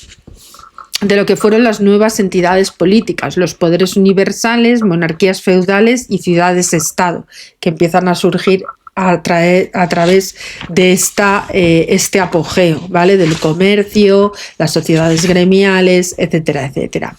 de lo que fueron las nuevas entidades políticas, los poderes universales, monarquías feudales y ciudades-estado, que empiezan a surgir a través de este apogeo, ¿vale? Del comercio, las sociedades gremiales, etcétera, etcétera.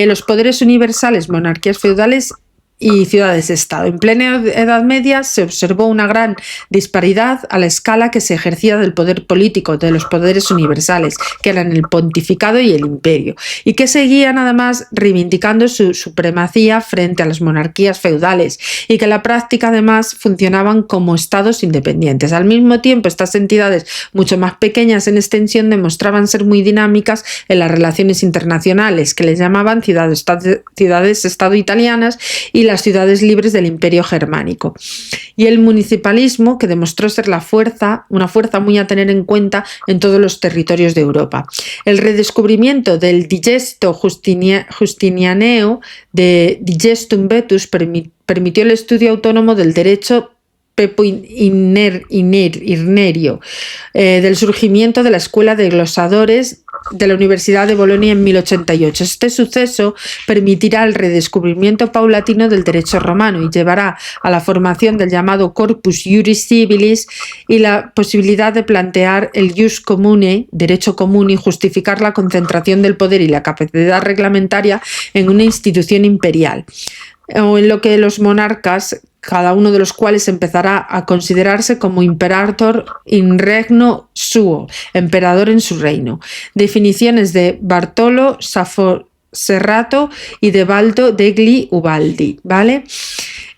Los poderes universales, monarquías feudales y ciudades-estado. En plena Edad Media se observó una gran disparidad a la escala que se ejercía del poder político de los poderes universales, que eran el pontificado y el imperio, y que seguían además reivindicando su supremacía frente a las monarquías feudales, y que en la práctica además funcionaban como estados independientes. Al mismo tiempo, estas entidades, mucho más pequeñas en extensión, demostraban ser muy dinámicas en las relaciones internacionales, que les llamaban ciudades-estado italianas, y las ciudades libres del Imperio Germánico. Y el municipalismo, que demostró ser una fuerza muy a tener en cuenta en todos los territorios de Europa. El redescubrimiento del digesto justinianeo de Digestum Vetus permitió el estudio autónomo del derecho pepo-irnerio, del surgimiento de la Escuela de Glosadores de la Universidad de Bolonia en 1088. Este suceso permitirá el redescubrimiento paulatino del derecho romano y llevará a la formación del llamado Corpus Juris Civilis y la posibilidad de plantear el jus comune, derecho común, y justificar la concentración del poder y la capacidad reglamentaria en una institución imperial, o en lo que los monarcas, cada uno de los cuales empezará a considerarse como imperator in regno suo, emperador en su reino. Definiciones de Bartolo Serrato y de Baldo degli Ubaldi, ¿vale?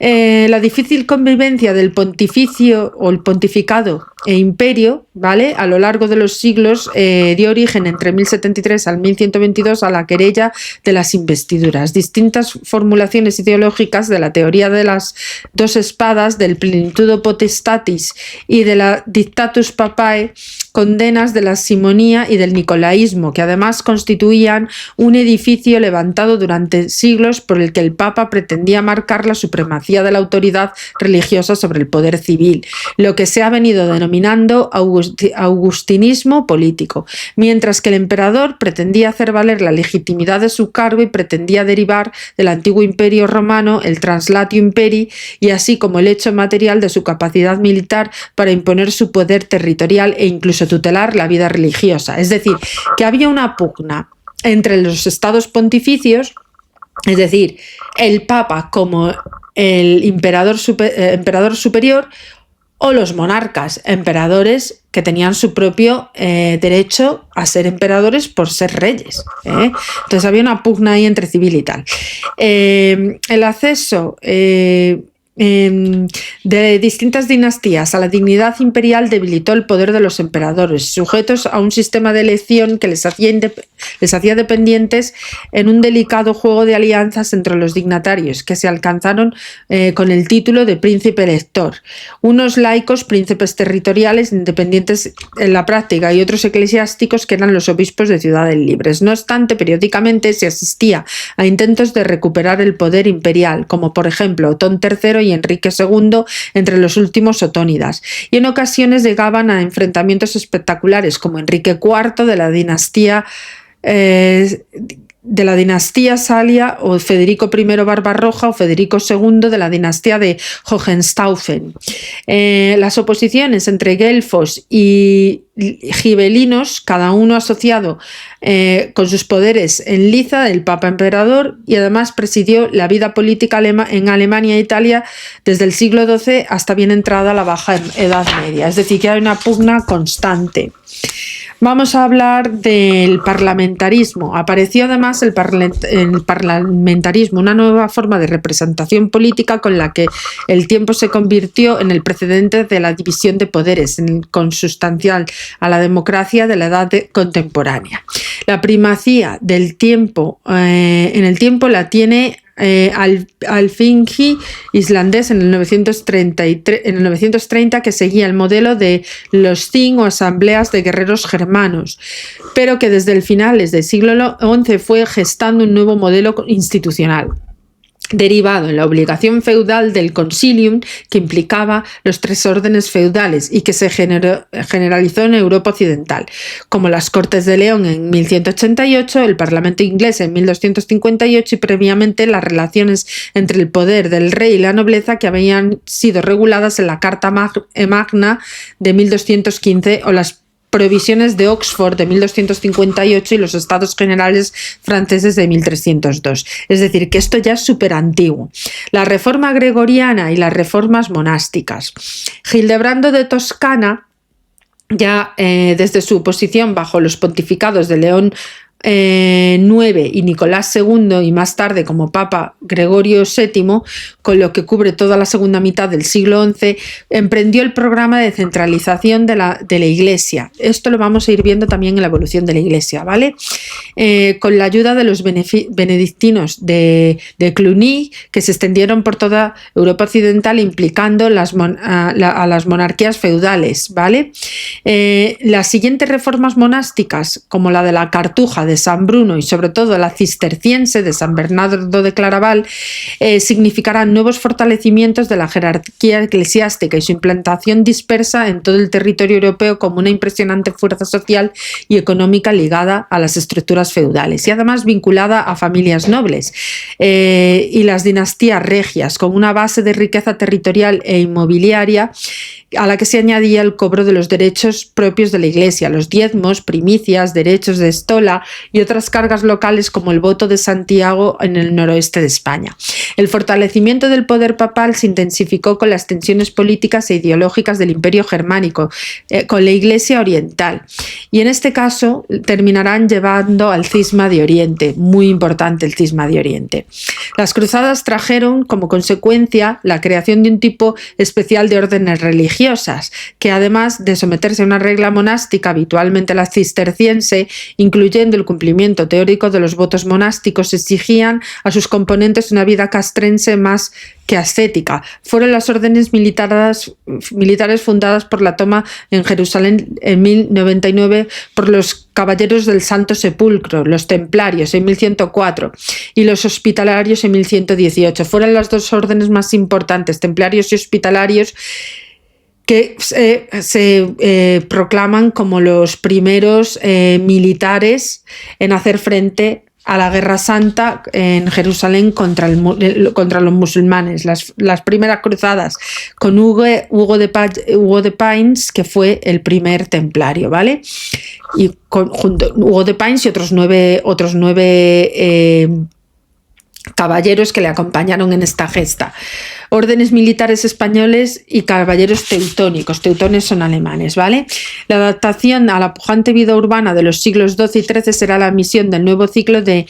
La difícil convivencia del pontificio o el pontificado e imperio, ¿vale?, a lo largo de los siglos dio origen entre 1073 al 1122 a la querella de las investiduras. Distintas formulaciones ideológicas de la teoría de las dos espadas, del plenitudo potestatis y de la dictatus papae, condenas de la simonía y del nicolaísmo, que además constituían un edificio levantado durante siglos por el que el Papa pretendía marcar la supremacía de la autoridad religiosa sobre el poder civil, lo que se ha venido denominando augustinismo político, mientras que el emperador pretendía hacer valer la legitimidad de su cargo y pretendía derivar del antiguo imperio romano el translatio imperii, y así como el hecho material de su capacidad militar para imponer su poder territorial e incluso tutelar la vida religiosa. Es decir, que había una pugna entre los estados pontificios, es decir, el Papa como el emperador superior, o los monarcas, emperadores que tenían su propio derecho a ser emperadores por ser reyes. Entonces había una pugna ahí entre civil y tal. El acceso de distintas dinastías a la dignidad imperial debilitó el poder de los emperadores, sujetos a un sistema de elección que les hacía dependientes en un delicado juego de alianzas entre los dignatarios, que se alcanzaron con el título de príncipe elector, unos laicos príncipes territoriales independientes en la práctica y otros eclesiásticos que eran los obispos de ciudades libres. No obstante, periódicamente se asistía a intentos de recuperar el poder imperial, como por ejemplo Otón III y Enrique II entre los últimos otónidas, y en ocasiones llegaban a enfrentamientos espectaculares como Enrique IV de la dinastía Salia o Federico I Barbarroja o Federico II de la dinastía de Hohenstaufen. Las oposiciones entre guelfos y gibelinos, cada uno asociado con sus poderes en liza del Papa Emperador, y además presidió la vida política en Alemania e Italia desde el siglo XII hasta bien entrada la Baja Edad Media. Es decir, que hay una pugna constante. Vamos a hablar del parlamentarismo. Apareció además el parlamentarismo, una nueva forma de representación política con la que el tiempo se convirtió en el precedente de la división de poderes, consustancial a la democracia de la edad contemporánea. La primacía del tiempo en el tiempo la tiene Alþingi islandés en el 930, que seguía el modelo de los Thing o asambleas de guerreros germanos, pero que desde el finales del siglo XI fue gestando un nuevo modelo institucional, derivado en la obligación feudal del concilium, que implicaba los tres órdenes feudales y que se generalizó en Europa occidental, como las Cortes de León en 1188, el Parlamento inglés en 1258 y previamente las relaciones entre el poder del rey y la nobleza, que habían sido reguladas en la Carta Magna de 1215 o las Provisiones de Oxford de 1258 y los Estados Generales franceses de 1302. Es decir, que esto ya es súper antiguo. La reforma gregoriana y las reformas monásticas. Hildebrando de Toscana, ya desde su posición bajo los pontificados de León IX y Nicolás II, y más tarde como Papa Gregorio VII, con lo que cubre toda la segunda mitad del siglo XI, emprendió el programa de centralización de la Iglesia. Esto lo vamos a ir viendo también en la evolución de la Iglesia, ¿vale? Con la ayuda de los benedictinos de Cluny, que se extendieron por toda Europa occidental, implicando a las monarquías feudales, ¿vale? Las siguientes reformas monásticas, como la de la Cartuja de San Bruno y sobre todo la cisterciense de San Bernardo de Claraval, significarán nuevos fortalecimientos de la jerarquía eclesiástica y su implantación dispersa en todo el territorio europeo como una impresionante fuerza social y económica ligada a las estructuras feudales y además vinculada a familias nobles y las dinastías regias, con una base de riqueza territorial e inmobiliaria a la que se añadía el cobro de los derechos propios de la Iglesia, los diezmos, primicias, derechos de estola y otras cargas locales como el voto de Santiago en el noroeste de España. El fortalecimiento del poder papal se intensificó con las tensiones políticas e ideológicas del Imperio Germánico, con la Iglesia oriental, y en este caso terminarán llevando al cisma de Oriente, muy importante el cisma de Oriente. Las cruzadas trajeron como consecuencia la creación de un tipo especial de órdenes religiosas, que además de someterse a una regla monástica, habitualmente la cisterciense, incluyendo el cumplimiento teórico de los votos monásticos, exigían a sus componentes una vida castrense más que ascética. Fueron las órdenes militares fundadas por la toma en Jerusalén en 1099 por los Caballeros del Santo Sepulcro, los Templarios en 1104 y los Hospitalarios en 1118. Fueron las dos órdenes más importantes, Templarios y Hospitalarios, que se proclaman como los primeros militares en hacer frente a la Guerra Santa en Jerusalén contra los musulmanes. Las primeras cruzadas con Hugo de Pines, que fue el primer templario, ¿vale? Y junto Hugo de Pines y otros nueve caballeros que le acompañaron en esta gesta. órdenes militares españoles y caballeros teutónicos. Teutones son alemanes, ¿vale? La adaptación a la pujante vida urbana de los siglos XII y XIII será la misión del nuevo ciclo de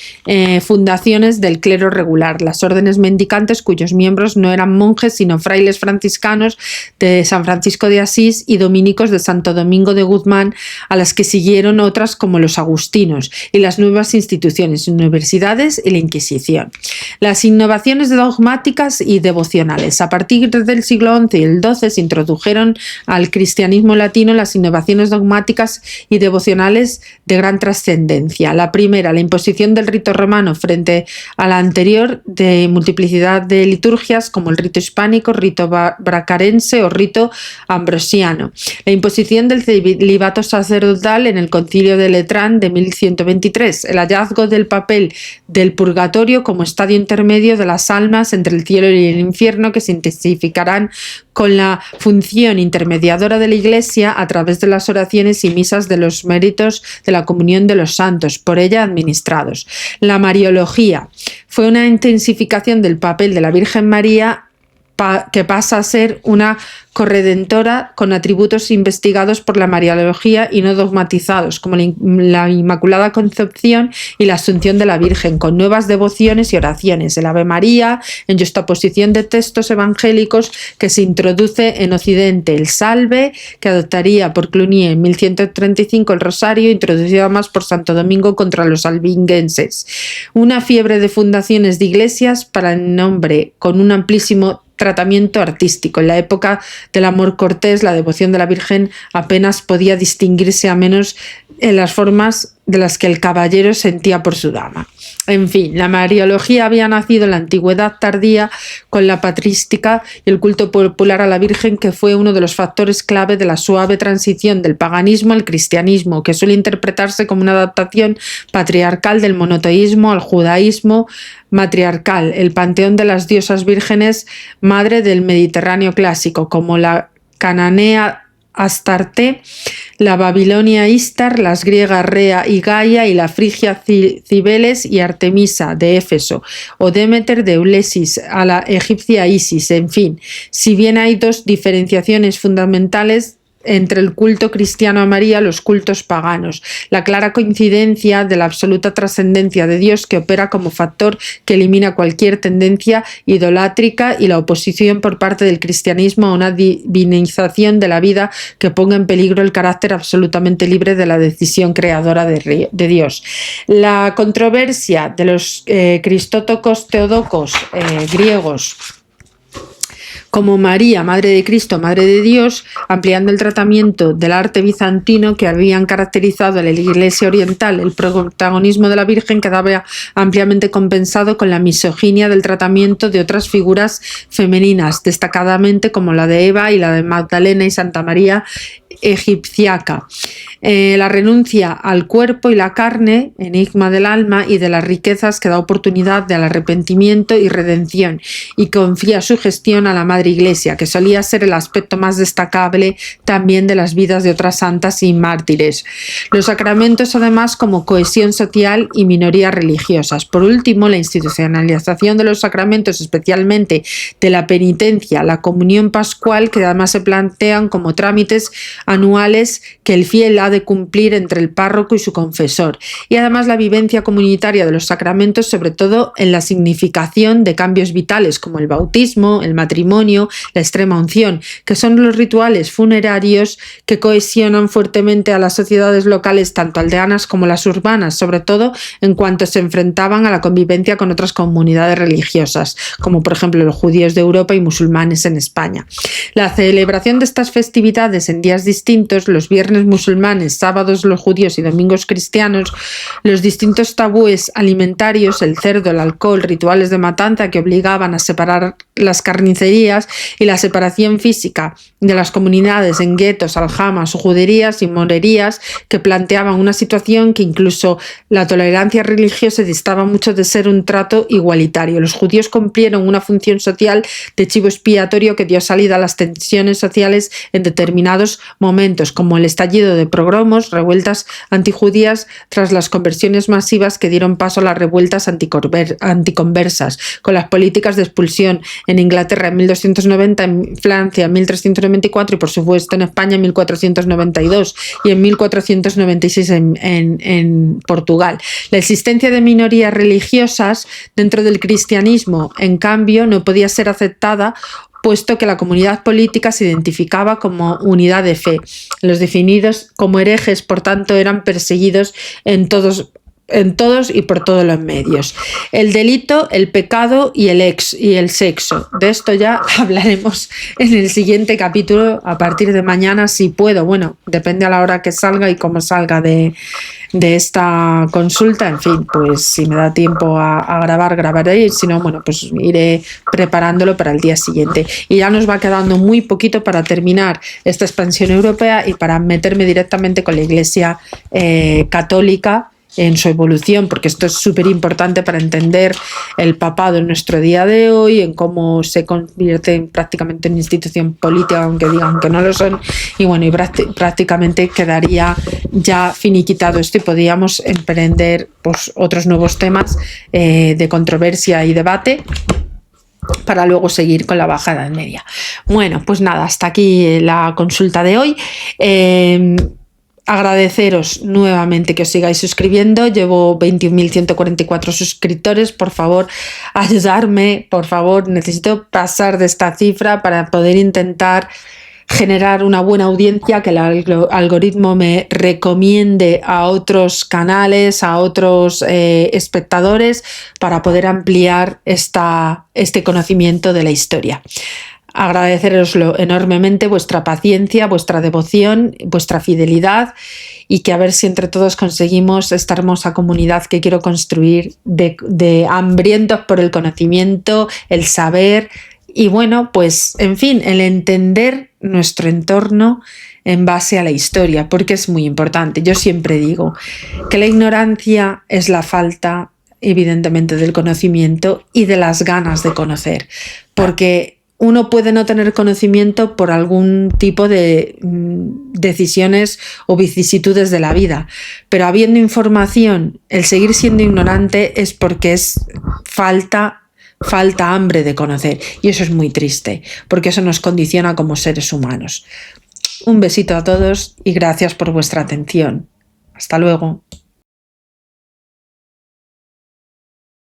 fundaciones del clero regular, las órdenes mendicantes cuyos miembros no eran monjes sino frailes franciscanos de San Francisco de Asís y dominicos de Santo Domingo de Guzmán, a las que siguieron otras como los agustinos, y las nuevas instituciones, universidades y la Inquisición. Las innovaciones dogmáticas y devocionales. A partir del siglo XI y el XII se introdujeron al cristianismo latino las innovaciones dogmáticas y devocionales de gran trascendencia. La primera, la imposición del rito romano frente a la anterior de multiplicidad de liturgias como el rito hispánico, rito bracarense o rito ambrosiano. La imposición del celibato sacerdotal en el Concilio de Letrán de 1123. El hallazgo del papel del purgatorio como estadio intermedio de las almas entre el cielo y el infierno, que se intensificarán con la función intermediadora de la Iglesia a través de las oraciones y misas de los méritos de la comunión de los santos, por ella administrados. La Mariología fue una intensificación del papel de la Virgen María que pasa a ser una corredentora con atributos investigados por la Mariología y no dogmatizados, como la Inmaculada Concepción y la Asunción de la Virgen, con nuevas devociones y oraciones, el Ave María, en juxtaposición de textos evangélicos que se introduce en Occidente, el Salve, que adoptaría por Cluny en 1135, el Rosario, introducido además por Santo Domingo contra los albinguenses. Una fiebre de fundaciones de iglesias para el nombre, con un amplísimo tratamiento artístico. En la época del amor cortés, la devoción de la Virgen apenas podía distinguirse a menos en las formas de las que el caballero sentía por su dama. En fin, la Mariología había nacido en la antigüedad tardía con la patrística y el culto popular a la Virgen, que fue uno de los factores clave de la suave transición del paganismo al cristianismo, que suele interpretarse como una adaptación patriarcal del monoteísmo al judaísmo matriarcal, el panteón de las diosas vírgenes, madre del Mediterráneo clásico, como la cananea Astarte, la babilonia Istar, las griegas Rea y Gaia y la frigia Cibeles y Artemisa de Éfeso, o Demeter de Eulesis, a la egipcia Isis. En fin, si bien hay dos diferenciaciones fundamentales entre el culto cristiano a María y los cultos paganos, la clara coincidencia de la absoluta trascendencia de Dios, que opera como factor que elimina cualquier tendencia idolátrica, y la oposición por parte del cristianismo a una divinización de la vida que ponga en peligro el carácter absolutamente libre de la decisión creadora de Dios. La controversia de los cristótocos teodocos griegos como María, Madre de Cristo, Madre de Dios, ampliando el tratamiento del arte bizantino que habían caracterizado a la Iglesia oriental. El protagonismo de la Virgen quedaba ampliamente compensado con la misoginia del tratamiento de otras figuras femeninas, destacadamente como la de Eva y la de Magdalena y Santa María egipciaca. La renuncia al cuerpo y la carne, enigma del alma, y de las riquezas, que da oportunidad del arrepentimiento y redención, y confía su gestión a la Madre Iglesia, que solía ser el aspecto más destacable también de las vidas de otras santas y mártires. Los sacramentos, además, como cohesión social y minorías religiosas. Por último, la institucionalización de los sacramentos, especialmente de la penitencia, la comunión pascual, que además se plantean como trámites anuales que el fiel ha de cumplir entre el párroco y su confesor, y además la vivencia comunitaria de los sacramentos, sobre todo en la significación de cambios vitales como el bautismo, el matrimonio, la extrema unción, que son los rituales funerarios que cohesionan fuertemente a las sociedades locales, tanto aldeanas como las urbanas, sobre todo en cuanto se enfrentaban a la convivencia con otras comunidades religiosas, como por ejemplo los judíos de Europa y musulmanes en España. La celebración de estas festividades en días distintos, los viernes musulmanes, sábados los judíos y domingos cristianos, los distintos tabúes alimentarios, el cerdo, el alcohol, rituales de matanza que obligaban a separar las carnicerías, y la separación física de las comunidades en guetos, aljamas o juderías y morerías, que planteaban una situación que incluso la tolerancia religiosa distaba mucho de ser un trato igualitario. Los judíos cumplieron una función social de chivo expiatorio que dio salida a las tensiones sociales en determinados momentos, como el estallido de pogromos, revueltas antijudías tras las conversiones masivas que dieron paso a las revueltas anticonversas, con las políticas de expulsión en Inglaterra en 1290, en Francia en 1394 y por supuesto en España en 1492 y en 1496 en Portugal. La existencia de minorías religiosas dentro del cristianismo, en cambio, no podía ser aceptada, puesto que la comunidad política se identificaba como unidad de fe. Los definidos como herejes, por tanto, eran perseguidos en todos y por todos los medios. El delito, el pecado y el sexo. De esto ya hablaremos en el siguiente capítulo a partir de mañana, si puedo. Bueno, depende a la hora que salga y cómo salga de esta consulta. En fin, pues si me da tiempo a grabar, grabaré, y si no, bueno, pues iré preparándolo para el día siguiente. Y ya nos va quedando muy poquito para terminar esta expansión europea y para meterme directamente con la Iglesia católica en su evolución, porque esto es súper importante para entender el papado en nuestro día de hoy, en cómo se convierte prácticamente en institución política, aunque digan que no lo son, y bueno, y prácticamente quedaría ya finiquitado esto y podríamos emprender pues, otros nuevos temas de controversia y debate para luego seguir con la Baja Edad Media. Bueno, pues nada, hasta aquí la consulta de hoy. Agradeceros nuevamente que os sigáis suscribiendo. Llevo 21.144 suscriptores. Por favor, ayudarme. Por favor, necesito pasar de esta cifra para poder intentar generar una buena audiencia, que el algoritmo me recomiende a otros canales, a otros espectadores, para poder ampliar este conocimiento de la historia. Agradeceroslo enormemente, vuestra paciencia, vuestra devoción, vuestra fidelidad, y que a ver si entre todos conseguimos esta hermosa comunidad que quiero construir de hambrientos por el conocimiento, el saber y bueno, pues en fin, el entender nuestro entorno en base a la historia, porque es muy importante. Yo siempre digo que la ignorancia es la falta, evidentemente, del conocimiento y de las ganas de conocer, porque uno puede no tener conocimiento por algún tipo de decisiones o vicisitudes de la vida, pero habiendo información, el seguir siendo ignorante es porque es falta hambre de conocer, y eso es muy triste, porque eso nos condiciona como seres humanos. Un besito a todos y gracias por vuestra atención. Hasta luego.